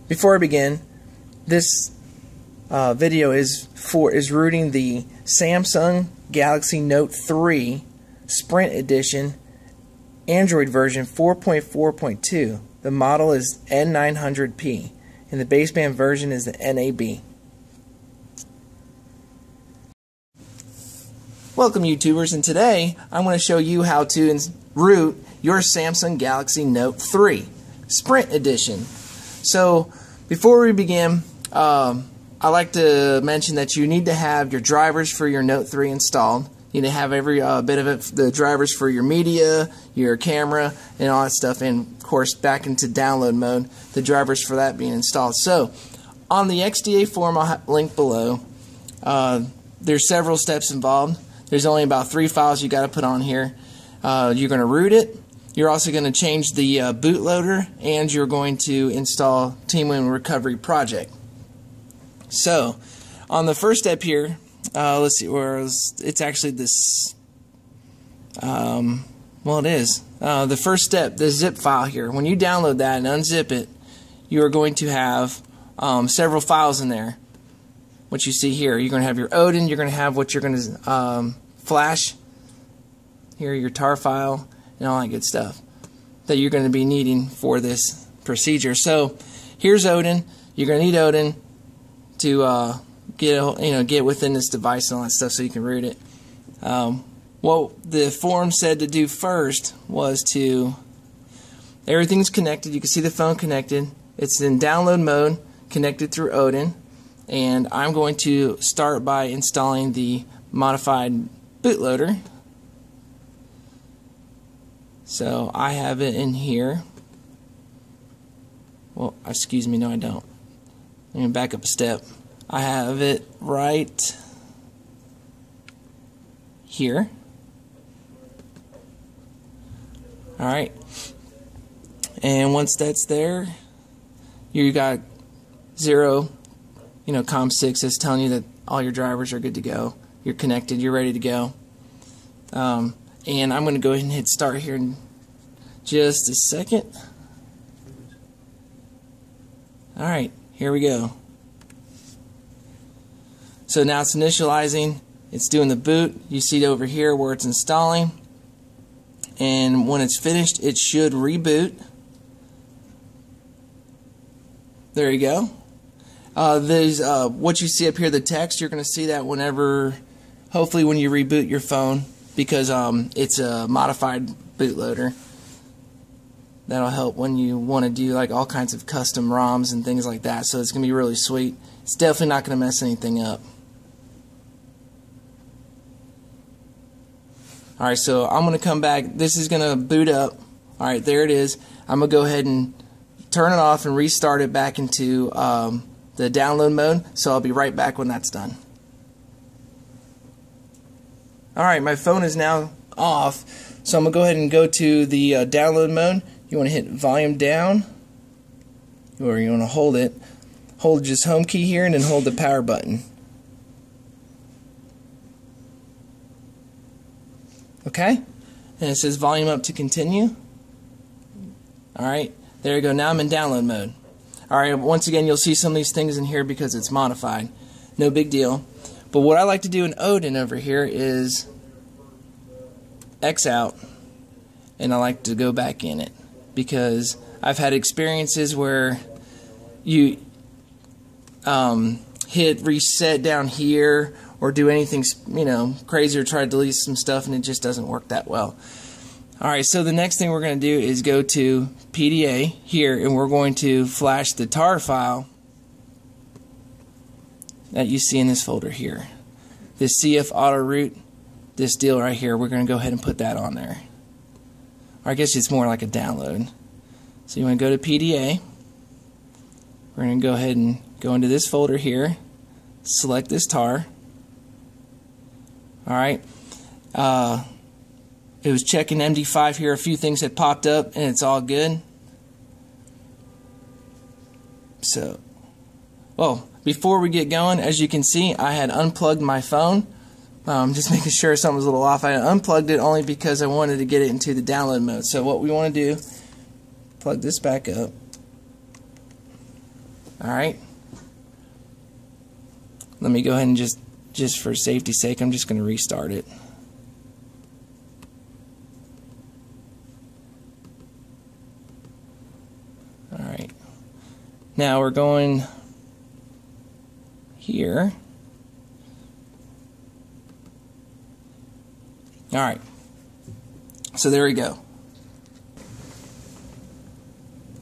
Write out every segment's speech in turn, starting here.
before I begin, this video is rooting the Samsung Galaxy Note 3 Sprint Edition Android version 4.4.2. The model is N900P and the baseband version is the NAB. Welcome YouTubers, and today I'm going to show you how to root your Samsung Galaxy Note 3 Sprint Edition. So before we begin, I like to mention that you need to have your drivers for your Note 3 installed. You need to have every bit of it, the drivers for your media, your camera, and all that stuff, and of course back into download mode, the drivers for that being installed. So on the XDA form I'll link below, there's several steps involved. There's only about 3 files you got to put on here. You're going to root it. You're also going to change the bootloader, and you're going to install TeamWin Recovery Project. So, on the first step here, let's see, it's actually this, well, it is. The first step, the zip file here. When you download that and unzip it, you are going to have several files in there. What you see here, you're going to have your Odin, you're going to have what you're going to flash, here your tar file, and all that good stuff that you're going to be needing for this procedure. So here's Odin. You're going to need Odin to get within this device and all that stuff so you can root it. What the forum said to do first was everything's connected. You can see the phone connected. It's in download mode, connected through Odin. And I'm going to start by installing the modified bootloader. So I have it in here. Well, excuse me, no I don't. Let me back up a step. I have it right here. Alright. And once that's there, you got 0, COM6 is telling you that all your drivers are good to go. You're connected, you're ready to go. And I'm going to go ahead and hit start here in just a second. Alright, here we go. So now it's initializing, it's doing the boot. You see it over here where it's installing. And when it's finished, it should reboot. There you go. There's what you see up here, the text. You're going to see that hopefully when you reboot your phone, because it's a modified bootloader. That'll help when you want to do like all kinds of custom ROMs and things like that. So it's going to be really sweet. It's definitely not going to mess anything up. Alright, so I'm going to come back. This is going to boot up. Alright, there it is. I'm going to go ahead and turn it off and restart it back into the download mode, so I'll be right back when that's done. Alright, my phone is now off, so I'm going to go ahead and go to the download mode. You want to hit volume down, or you want to hold it. Hold just home key here and then hold the power button. Okay? And it says volume up to continue. Alright, there you go. Now I'm in download mode. Alright, once again you'll see some of these things in here because it's modified. No big deal. But what I like to do in Odin over here is X out, and I like to go back in it because I've had experiences where you hit reset down here or do anything crazy or try to delete some stuff and it just doesn't work that well. Alright, so the next thing we're going to do is go to PDA here, and we're going to flash the tar file that you see in this folder here. This CF auto root, this deal right here, we're going to go ahead and put that on there. Or I guess it's more like a download. So you want to go to PDA. We're going to go ahead and go into this folder here, select this tar. Alright. It was checking MD5 here. A few things had popped up, and it's all good. So, well, before we get going, as you can see, I had unplugged my phone. Just making sure something was a little off. I unplugged it only because I wanted to get it into the download mode. So what we want to do, plug this back up. Alright. Let me go ahead and just for safety's sake, I'm just going to restart it. Alright. Now we're going here. Alright. So there we go.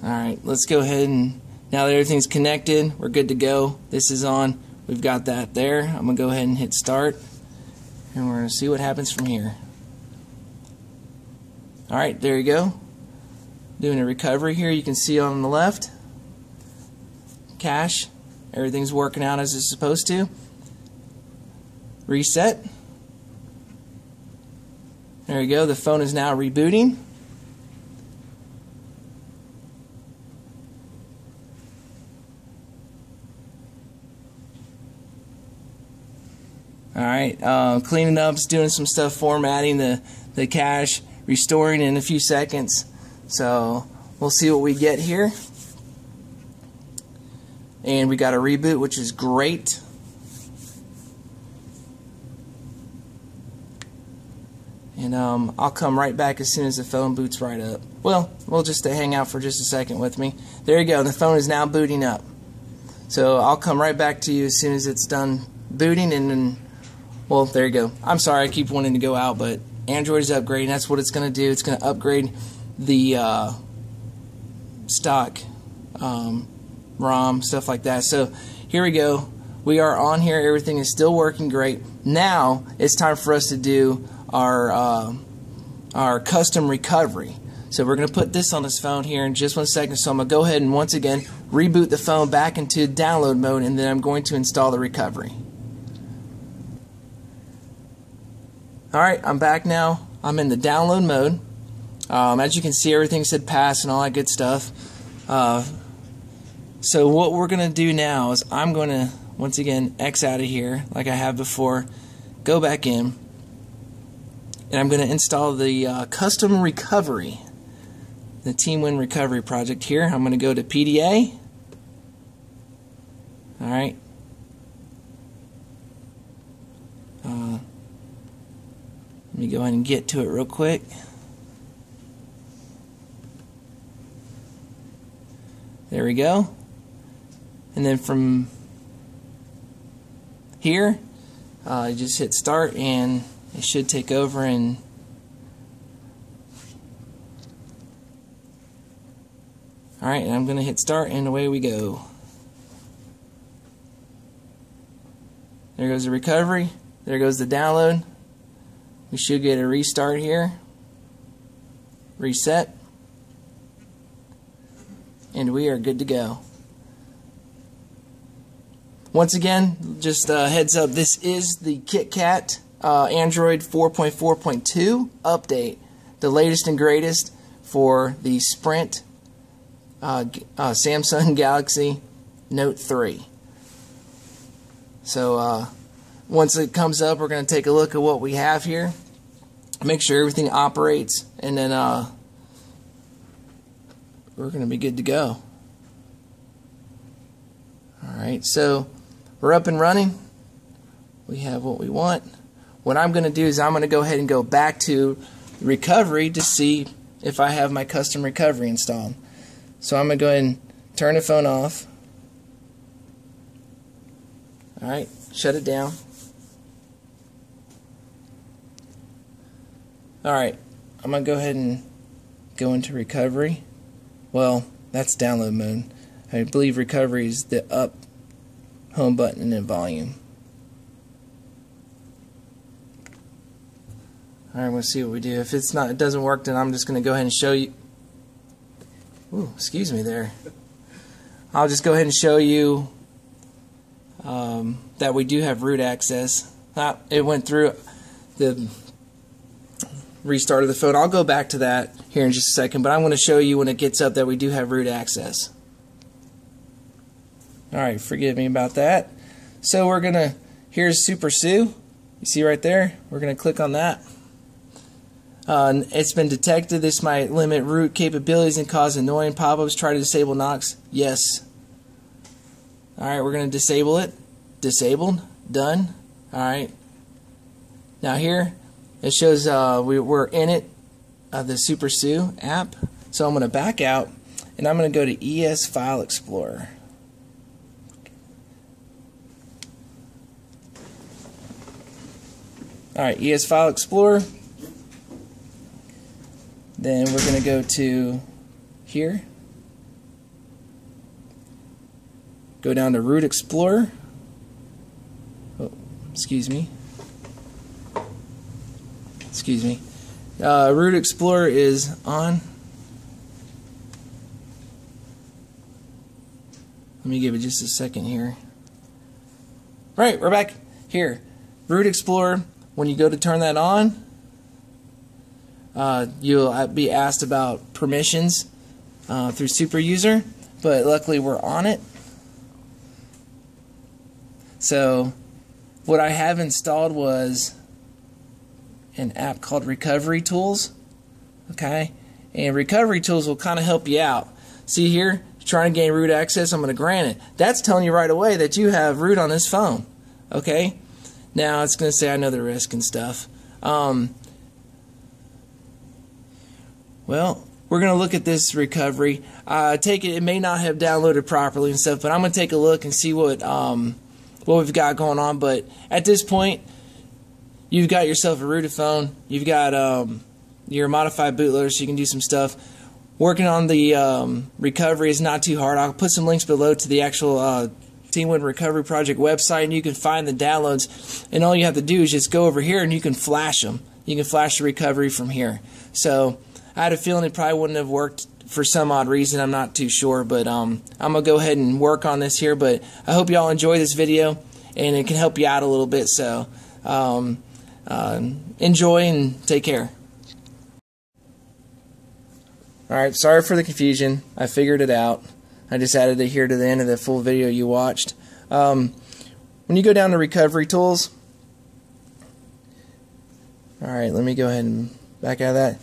Alright, let's go ahead and now that everything's connected, we're good to go. This is on. We've got that there. I'm going to go ahead and hit start. And we're going to see what happens from here. Alright, there you go. Doing a recovery here. You can see on the left. Cache. Everything's working out as it's supposed to. Reset. There you go. The phone is now rebooting. Alright, cleaning up, doing some stuff, formatting the cache, restoring in a few seconds. So we'll see what we get here. And we got a reboot, which is great. And I'll come right back as soon as the phone boots right up. Well, we'll just hang out for just a second with me. There you go, the phone is now booting up. So I'll come right back to you as soon as it's done booting, and then, well, there you go. I'm sorry, I keep wanting to go out, but Android is upgrading. That's what it's going to do. It's going to upgrade the stock ROM, stuff like that. So here we go. We are on here. Everything is still working great. Now it's time for us to do our custom recovery. So we're going to put this on this phone here in just 1 second. So I'm going to go ahead and once again reboot the phone back into download mode, and then I'm going to install the recovery. Alright, I'm back now. I'm in the download mode. As you can see, everything said pass and all that good stuff. So what we're going to do now is I'm going to once again X out of here like I have before, go back in, and I'm going to install the custom recovery, the TeamWin recovery project here. I'm going to go to PDA. Alright. Let me go ahead and get to it real quick. There we go. And then from here, you just hit start and it should take over. And alright, and I'm going to hit start and away we go. There goes the recovery. There goes the download. We should get a restart here. Reset. And we are good to go. Once again, just a heads up, this is the KitKat Android 4.4.2 update, the latest and greatest for the Sprint Samsung Galaxy Note 3. So once it comes up, we're going to take a look at what we have here, make sure everything operates, and then we're going to be good to go. Alright, so we're up and running. We have what we want. What I'm going to do is I'm going to go ahead and go back to recovery to see if I have my custom recovery installed. So I'm going to go ahead and turn the phone off. Alright, shut it down. Alright, I'm going to go ahead and go into recovery. Well, that's download mode. I believe recovery is the up home button and then volume. Alright, we'll see what we do. If it doesn't work, then I'm just going to go ahead and show you. Ooh, excuse me there. I'll just go ahead and show you that we do have root access. It went through the restart of the phone. I'll go back to that here in just a second, but I'm going to show you when it gets up that we do have root access. Alright, forgive me about that. So we're going to, here's Super Sue. You see right there? We're going to click on that. It's been detected. This might limit root capabilities and cause annoying pop-ups. Try to disable Knox. Yes. Alright, we're going to disable it. Disabled. Done. Alright. Now here, it shows we're in it, the Super Sue app. So I'm going to back out, and I'm going to go to ES File Explorer. Alright, ES File Explorer. Then we're going to go to here. Go down to Root Explorer. Oh, excuse me. Excuse me. Root Explorer is on. Let me give it just a second here. Right, we're back here. Root Explorer, when you go to turn that on, you'll be asked about permissions through Super User, but luckily we're on it. So what I have installed was an app called Recovery Tools. Okay, and Recovery Tools will kind of help you out. See here, trying to gain root access, I'm going to grant it. That's telling you right away that you have root on this phone. Okay, now it's going to say I know the risk and stuff. Well, we're going to look at this recovery. Take it may not have downloaded properly and stuff, but I'm going to take a look and see what we've got going on. But at this point, you've got yourself a rooted phone. You've got your modified bootloader, so you can do some stuff. Working on the recovery is not too hard. I'll put some links below to the actual Teamwood Recovery Project website, and you can find the downloads. And all you have to do is just go over here, and you can flash them. You can flash the recovery from here. So I had a feeling it probably wouldn't have worked for some odd reason. I'm not too sure, but I'm going to go ahead and work on this here. But I hope you all enjoy this video, and it can help you out a little bit. So enjoy and take care. Alright, sorry for the confusion. I figured it out. I just added it here to the end of the full video you watched. When you go down to Recovery Tools, alright, let me go ahead and back out of that.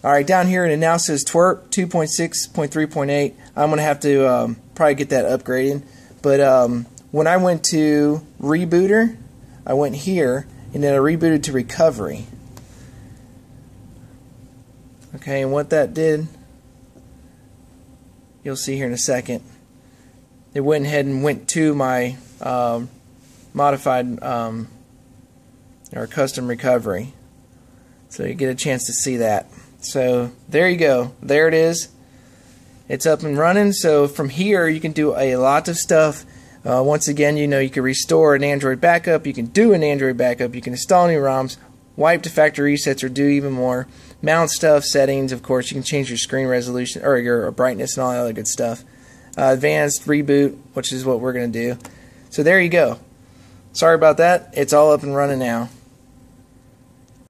Alright, down here it now says twerp 2.6.3.8. I'm going to have to probably get that upgraded. But when I went to Rebooter, I went here, and then I rebooted to Recovery. Okay, and what that did, you'll see here in a second. It went ahead and went to my modified or custom recovery. So you get a chance to see that. So there you go. There it is. It's up and running. So from here you can do a lot of stuff. Once again, you know, you can restore an Android backup. You can do an Android backup. You can install new ROMs, wipe to factory resets, or do even more. Mount stuff, settings, of course, you can change your screen resolution or your brightness and all that other good stuff. Advanced reboot, which is what we're going to do. So there you go. Sorry about that. It's all up and running now.